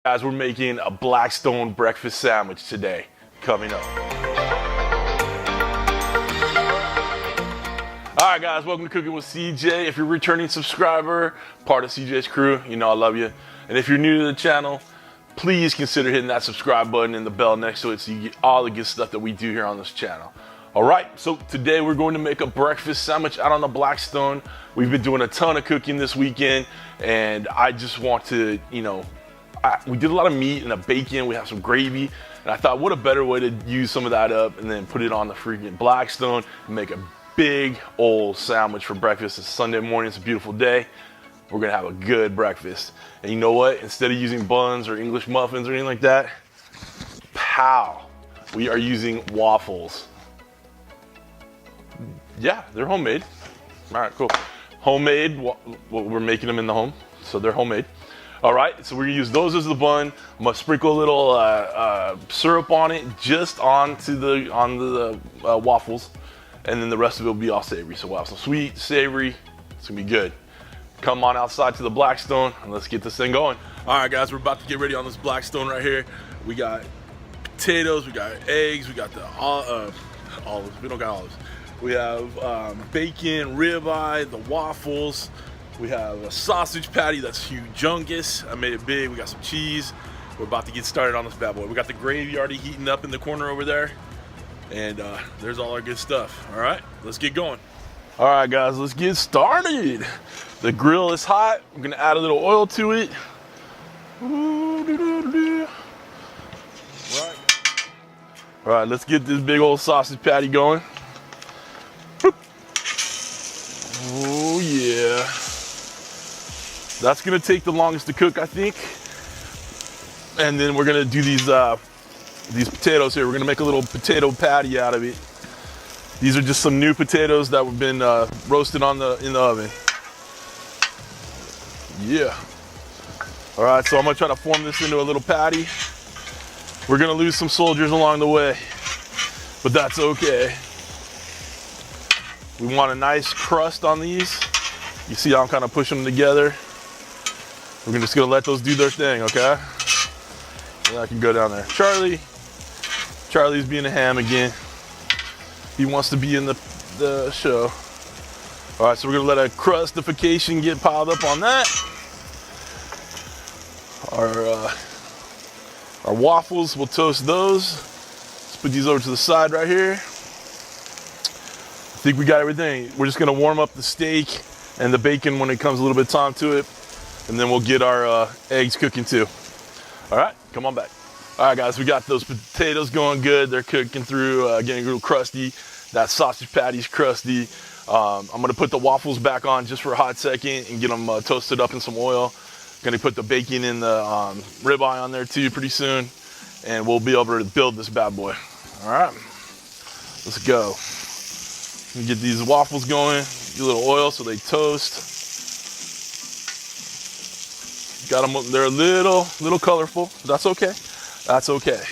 Guys, we're making a Blackstone breakfast sandwich today. Coming up. Alright guys, welcome to Cooking with CJ. If you're a returning subscriber, part of CJ's crew, you know I love you. And if you're new to the channel, please consider hitting that subscribe button and the bell next to it so you get all the good stuff that we do here on this channel. Alright, so today we're going to make a breakfast sandwich out on the Blackstone. We've been doing a ton of cooking this weekend, and I just want to, we did a lot of meat and a bacon, we have some gravy, and I thought what a better way to use some of that up and then put it on the freaking Blackstone and make a big old sandwich for breakfast. It's Sunday morning, it's a beautiful day. We're gonna have a good breakfast. And you know what? Instead of using buns or English muffins or anything like that, pow, we are using waffles. Yeah, they're homemade. All right, cool. Homemade, we're making them in the home, so they're homemade. All right, so we're gonna use those as the bun. I'm gonna sprinkle a little syrup on it, just onto the waffles, and then the rest of it will be all savory. So we'll have some sweet, savory. It's gonna be good. Come on outside to the Blackstone and let's get this thing going. All right, guys, we're about to get ready on this Blackstone right here. We got potatoes, we got eggs, we got the olives. We don't got olives. We have bacon, ribeye, the waffles. We have a sausage patty that's humongous. I made it big. We got some cheese. We're about to get started on this bad boy. We got the gravy already heating up in the corner over there. And there's all our good stuff. All right, let's get going. All right, guys, let's get started. The grill is hot. We're gonna add a little oil to it. All right, let's get this big old sausage patty going. Oh yeah. That's gonna take the longest to cook, I think. And then we're gonna do these potatoes here. We're gonna make a little potato patty out of it. These are just some new potatoes that have been roasted in the oven. Yeah. All right, so I'm gonna try to form this into a little patty. We're gonna lose some soldiers along the way, but that's okay. We want a nice crust on these. You see how I'm kind of pushing them together? We're just gonna let those do their thing, okay? And I can go down there. Charlie's being a ham again. He wants to be in the show. All right, so we're gonna let a crustification get piled up on that. Our waffles, we'll toast those. Let's put these over to the side right here. I think we got everything. We're just gonna warm up the steak and the bacon when it comes a little bit of time to it. And then we'll get our eggs cooking too. All right, come on back. All right, guys, we got those potatoes going good. They're cooking through, getting a little crusty. That sausage patty's crusty. I'm gonna put the waffles back on just for a hot second and get them toasted up in some oil. Gonna put the bacon and the ribeye on there too pretty soon. And we'll be able to build this bad boy. All right, let's go. Get these waffles going. Get a little oil so they toast. Got them, they're a little colorful. That's okay. That's okay.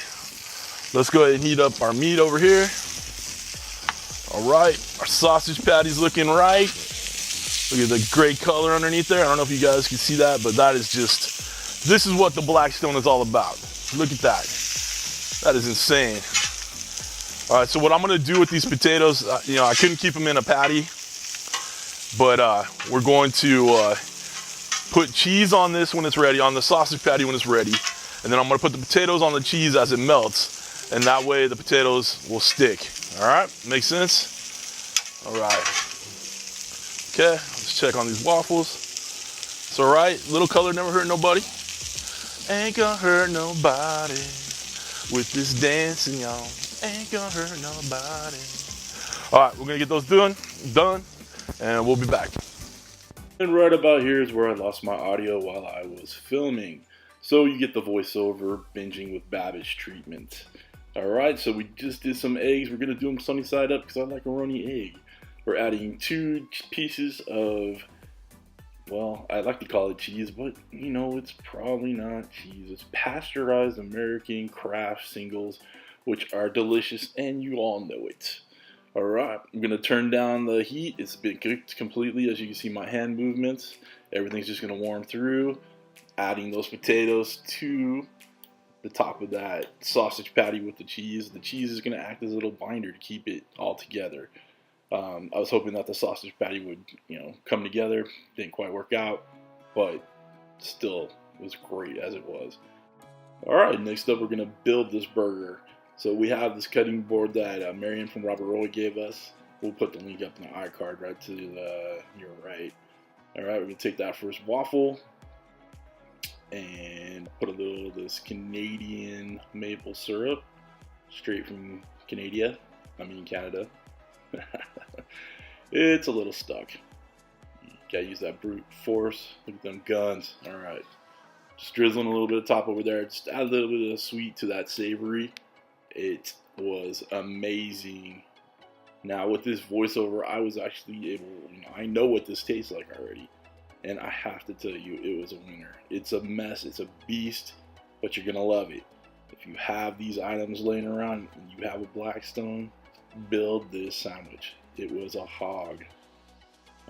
Let's go ahead and heat up our meat over here. All right, our sausage patty's looking right. Look at the great color underneath there. I don't know if you guys can see that, but that is just, this is what the Blackstone is all about. Look at that. That is insane. All right, so what I'm gonna do with these potatoes, I couldn't keep them in a patty, but we're going to put cheese on this when it's ready, on the sausage patty when it's ready. And then I'm gonna put the potatoes on the cheese as it melts. And that way the potatoes will stick. All right, makes sense? All right. Okay, let's check on these waffles. It's all right, little color never hurt nobody. Ain't gonna hurt nobody with this dancing, y'all. Ain't gonna hurt nobody. All right, we're gonna get those done, and we'll be back. And right about here is where I lost my audio while I was filming. So you get the voiceover binging with Babbage treatment. All right, so we just did some eggs. We're gonna do them sunny side up because I like a runny egg. We're adding 2 pieces of, well, I like to call it cheese, but it's probably not cheese. It's pasteurized American Kraft singles, which are delicious, and you all know it. All right, I'm gonna turn down the heat. It's been cooked completely. As you can see my hand movements, everything's just gonna warm through. Adding those potatoes to the top of that sausage patty with the cheese. The cheese is going to act as a little binder to keep it all together. I was hoping that the sausage patty would, come together. Didn't quite work out, but still was great as it was. All right, next up we're going to build this burger. So we have this cutting board that Marion from Robert Roy gave us. We'll put the link up in the iCard right to your right. All right, we're going to take that first waffle and put a little of this Canadian maple syrup straight from Canada. It's a little stuck. You gotta use that brute force. Look at them guns. All right, just drizzling a little bit of top over there. Just add a little bit of sweet to that savory. It was amazing. Now with this voiceover, I was actually able, I know what this tastes like already. And I have to tell you, it was a winner. It's a mess, it's a beast, but you're gonna love it. If you have these items laying around and you have a Blackstone, build this sandwich. It was a hog.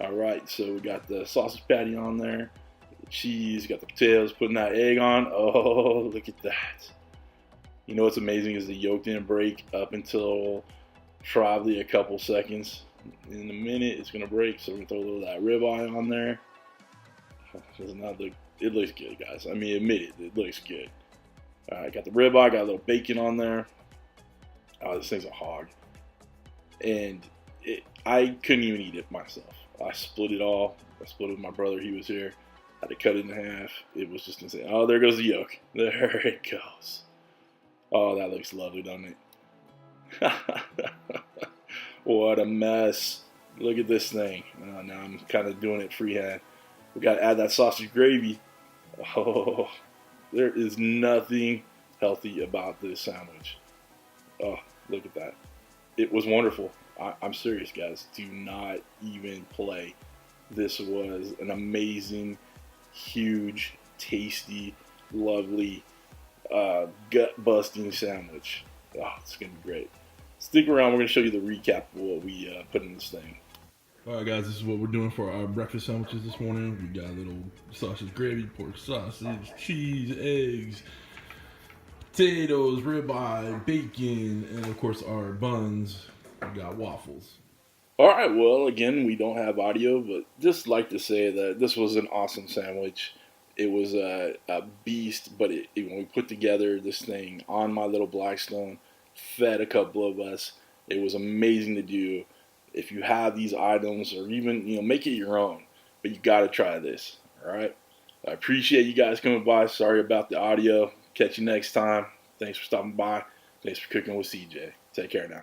All right, so we got the sausage patty on there, the cheese, got the potatoes, putting that egg on. Oh, look at that. You know what's amazing is the yolk didn't break up until probably a couple seconds. In a minute, it's gonna break, so we're gonna throw a little of that ribeye on there. Does not look, it looks good, guys. I mean, admit it, it looks good. Alright, got the ribeye, got a little bacon on there. Oh, this thing's a hog. And I couldn't even eat it myself. I split it all. I split it with my brother, he was here. Had to cut it in half. It was just insane. Oh, there goes the yolk. There it goes. Oh, that looks lovely, doesn't it? What a mess. Look at this thing. Now I'm kind of doing it freehand. We got to add that sausage gravy. Oh, there is nothing healthy about this sandwich. Oh, look at that. It was wonderful. I'm serious, guys. Do not even play. This was an amazing, huge, tasty, lovely, gut-busting sandwich. Oh, it's going to be great. Stick around. We're going to show you the recap of what we put in this thing. All right, guys, this is what we're doing for our breakfast sandwiches this morning. We got a little sausage gravy, pork sausage, cheese, eggs, potatoes, ribeye, bacon, and of course our buns. We got waffles. All right, well, again, we don't have audio, but just like to say that this was an awesome sandwich. It was a beast, but when we put together this thing on my little Blackstone, fed a couple of us, it was amazing to do. If you have these items, or even, make it your own, but you got to try this, all right? I appreciate you guys coming by. Sorry about the audio. Catch you next time. Thanks for stopping by. Thanks for cooking with CJ. Take care now.